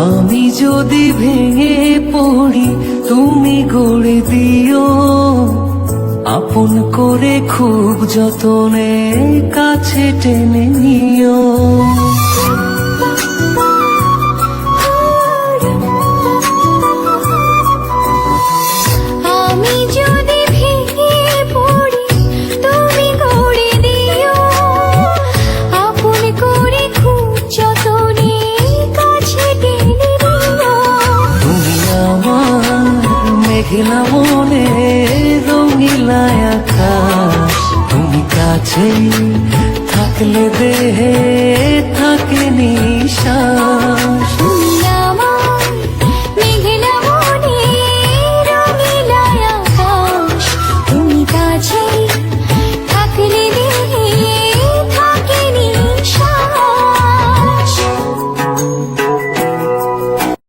আমি যদি ভেঙে পড়ি তুমি গড়ে দিও, আপন করে খুব যতনে কাছে টেনে নিও। আমি যদি ভেঙে পড়ি তুমি গড়ে দিও, আপন করে খুব যতনে কাছে টেনে নিও। তুমি আমার মেঘলা মনে রঙিলা আকাশ, তুমি কাছেই